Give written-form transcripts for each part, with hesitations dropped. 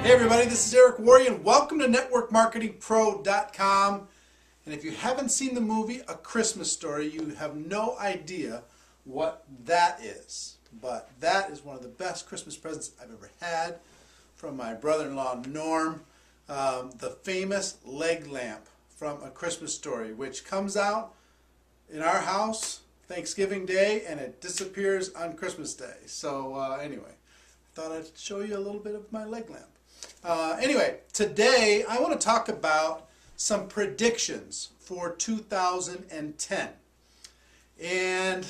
Hey everybody, this is Eric Warrior and welcome to NetworkMarketingPro.com. And if you haven't seen the movie A Christmas Story, you have no idea what that is. But that is one of the best Christmas presents I've ever had from my brother-in-law Norm. The famous leg lamp from A Christmas Story, which comes out in our house Thanksgiving Day and it disappears on Christmas Day. So anyway, I thought I'd show you a little bit of my leg lamp. Anyway, today I want to talk about some predictions for 2010. And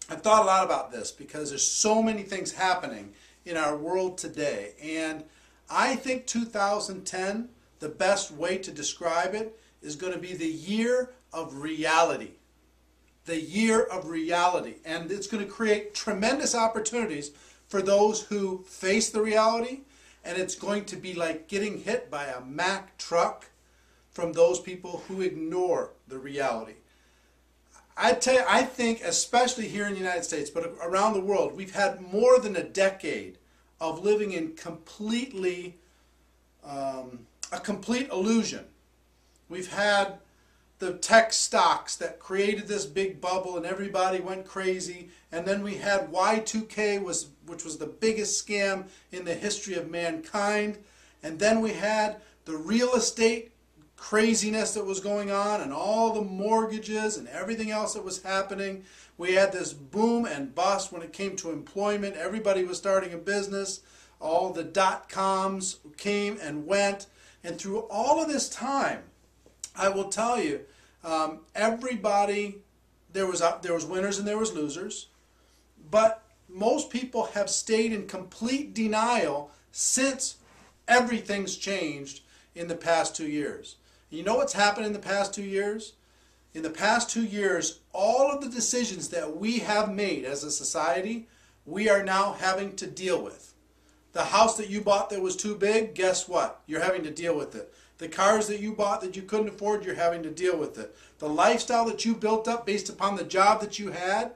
I've thought a lot about this because there's so many things happening in our world today. And I think 2010, the best way to describe it, is going to be the year of reality. The year of reality. And it's going to create tremendous opportunities for those who face the reality. And it's going to be like getting hit by a Mack truck from those people who ignore the reality. I tell you, I think, especially here in the United States, but around the world, we've had more than a decade of living in a complete illusion. We've had the tech stocks that created this big bubble and everybody went crazy, and then we had Y2K, which was the biggest scam in the history of mankind, and then we had the real estate craziness that was going on and all the mortgages and everything else that was happening. We had this boom and bust when it came to employment. Everybody was starting a business. All the dot-coms came and went, and through all of this time, I will tell you, everybody, there was winners and there was losers, but most people have stayed in complete denial since everything's changed in the past 2 years. You know what's happened in the past 2 years? In the past 2 years, all of the decisions that we have made as a society, we are now having to deal with. The house that you bought that was too big, guess what? You're having to deal with it. The cars that you bought that you couldn't afford, you're having to deal with it. The lifestyle that you built up based upon the job that you had,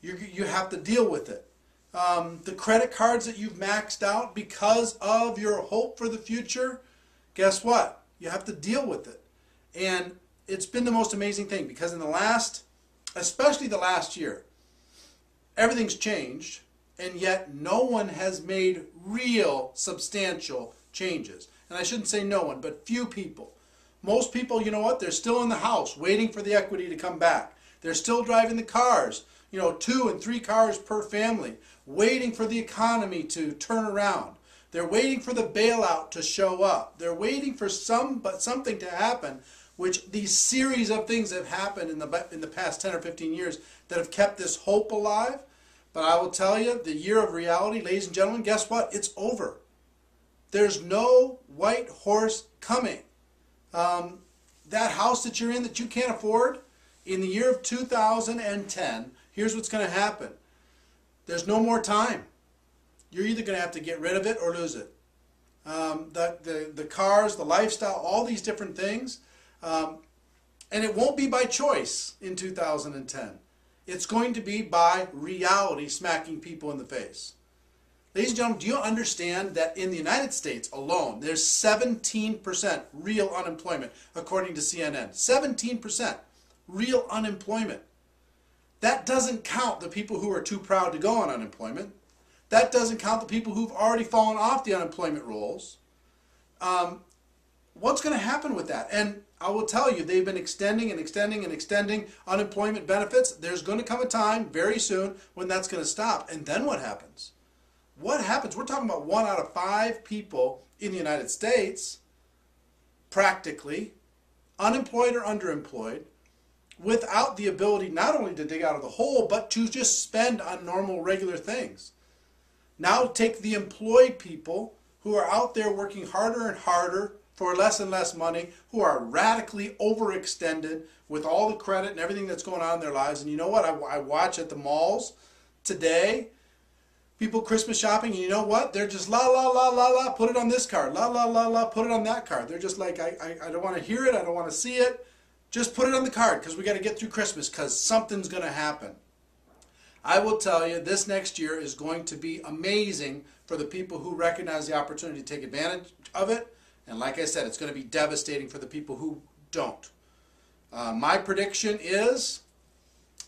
you have to deal with it. The credit cards that you've maxed out because of your hope for the future, guess what? You have to deal with it. And it's been the most amazing thing because in the last, especially the last year, everything's changed, and yet no one has made real substantial changes. And I shouldn't say no one, but few people. Most people, you know what, they're still in the house waiting for the equity to come back. They're still driving the cars, 2 and 3 cars per family, waiting for the economy to turn around. They're waiting for the bailout to show up. They're waiting for something to happen, which these series of things have happened in the past 10 or 15 years that have kept this hope alive. But I will tell you, the year of reality, ladies and gentlemen, guess what? It's over. There's no white horse coming. That house that you're in that you can't afford, in the year of 2010, here's what's going to happen. There's no more time. You're either going to have to get rid of it or lose it. The cars, the lifestyle, all these different things. And it won't be by choice in 2010. It's going to be by reality smacking people in the face. Ladies and gentlemen, do you understand that in the United States alone, there's 17% real unemployment, according to CNN. 17% real unemployment. That doesn't count the people who are too proud to go on unemployment. That doesn't count the people who've already fallen off the unemployment rolls. What's going to happen with that? And I will tell you, they've been extending and extending and extending unemployment benefits. There's going to come a time very soon when that's going to stop. And then what happens? What happens? We're talking about 1 out of 5 people in the United States, practically, unemployed or underemployed, without the ability not only to dig out of the hole, but to just spend on normal, regular things. Now take the employed people who are out there working harder and harder for less and less money, who are radically overextended with all the credit and everything that's going on in their lives. And you know what? I watch at the malls today, people Christmas shopping, and you know what? They're just la, la, la, la, la, put it on this card. La, la, la, la, put it on that card. They're just like, I don't want to hear it. I don't want to see it. Just put it on the card because we got to get through Christmas because something's going to happen. I will tell you, this next year is going to be amazing for the people who recognize the opportunity to take advantage of it. And like I said, it's going to be devastating for the people who don't. My prediction is,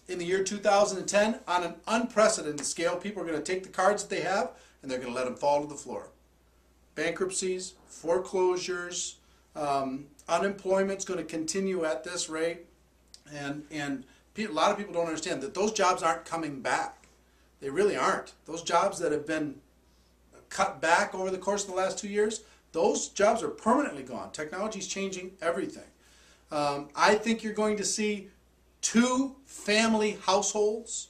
in the year 2010, on an unprecedented scale, people are going to take the cards that they have and they're going to let them fall to the floor. Bankruptcies, foreclosures, unemployment's going to continue at this rate, and a lot of people don't understand that those jobs aren't coming back. They really aren't. Those jobs that have been cut back over the course of the last 2 years, those jobs are permanently gone. Technology is changing everything. I think you're going to see 2-family households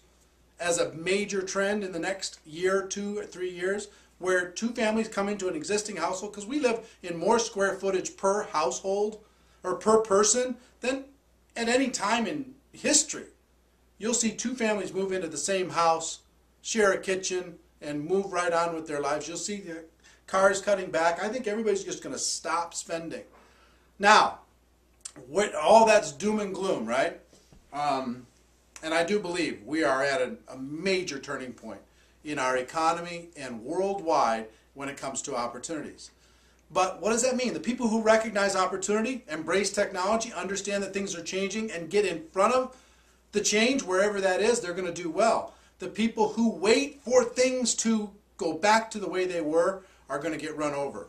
as a major trend in the next year, 2 or 3 years, where 2 families come into an existing household, because we live in more square footage per household or per person than at any time in history. You'll see 2 families move into the same house, share a kitchen, and move right on with their lives. You'll see the cars cutting back. I think everybody's just going to stop spending. Now, all that's doom and gloom, right? And I do believe we are at a major turning point in our economy and worldwide when it comes to opportunities. But what does that mean? The people who recognize opportunity, embrace technology, understand that things are changing, and get in front of the change wherever that is, they're going to do well. The people who wait for things to go back to the way they were are going to get run over.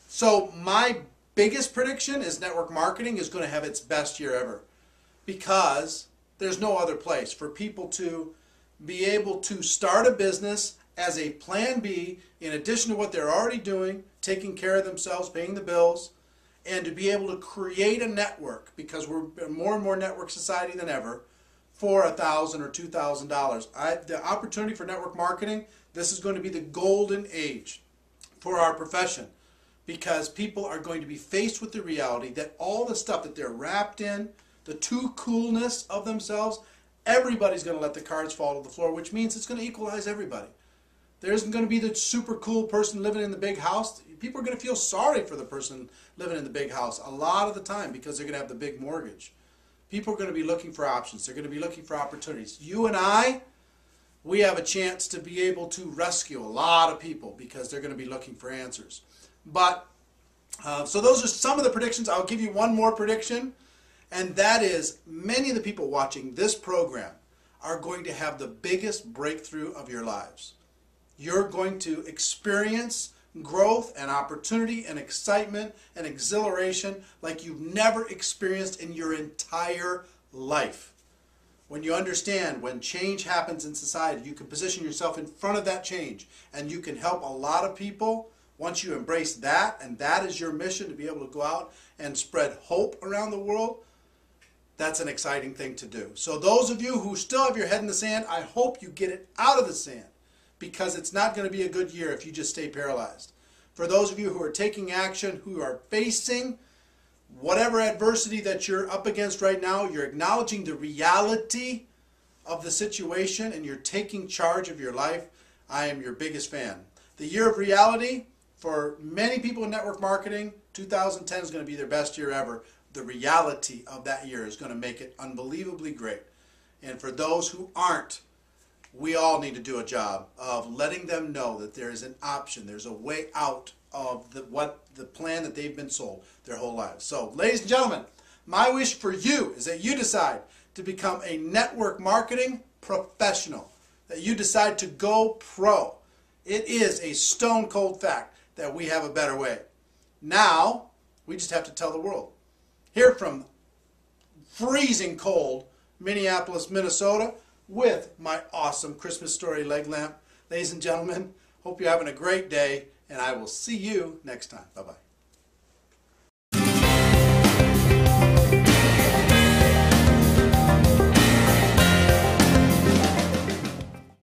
So my biggest prediction is network marketing is going to have its best year ever, because there's no other place for people to be able to start a business as a plan B in addition to what they're already doing, taking care of themselves, paying the bills, and to be able to create a network, because we're a more and more network society than ever, for $1,000 or $2,000. The opportunity for network marketing, this is going to be the golden age for our profession, because people are going to be faced with the reality that all the stuff that they're wrapped in, the too coolness of themselves, everybody's going to let the cards fall to the floor, which means it's going to equalize everybody. There isn't going to be the super cool person living in the big house. People are going to feel sorry for the person living in the big house a lot of the time, because they're going to have the big mortgage. People are going to be looking for options. They're going to be looking for opportunities. You and I, we have a chance to be able to rescue a lot of people, because they're going to be looking for answers. But, so those are some of the predictions. I'll give you one more prediction, and that is many of the people watching this program are going to have the biggest breakthrough of your lives. You're going to experience growth and opportunity and excitement and exhilaration like you've never experienced in your entire life. When you understand when change happens in society, you can position yourself in front of that change, and you can help a lot of people. Once you embrace that, and that is your mission, to be able to go out and spread hope around the world, that's an exciting thing to do. So those of you who still have your head in the sand, I hope you get it out of the sand, because it's not going to be a good year if you just stay paralyzed. For those of you who are taking action, who are facing whatever adversity that you're up against right now, you're acknowledging the reality of the situation, and you're taking charge of your life, I am your biggest fan. The year of reality, for many people in network marketing, 2010 is going to be their best year ever. The reality of that year is going to make it unbelievably great. And for those who aren't, we all need to do a job of letting them know that there is an option, there's a way out of the plan that they've been sold their whole lives. So, ladies and gentlemen, my wish for you is that you decide to become a network marketing professional, that you decide to go pro. It is a stone cold fact that we have a better way. Now, we just have to tell the world. Here from freezing cold Minneapolis, Minnesota, with my awesome Christmas story leg lamp. Ladies and gentlemen, hope you're having a great day, and I will see you next time. Bye-bye.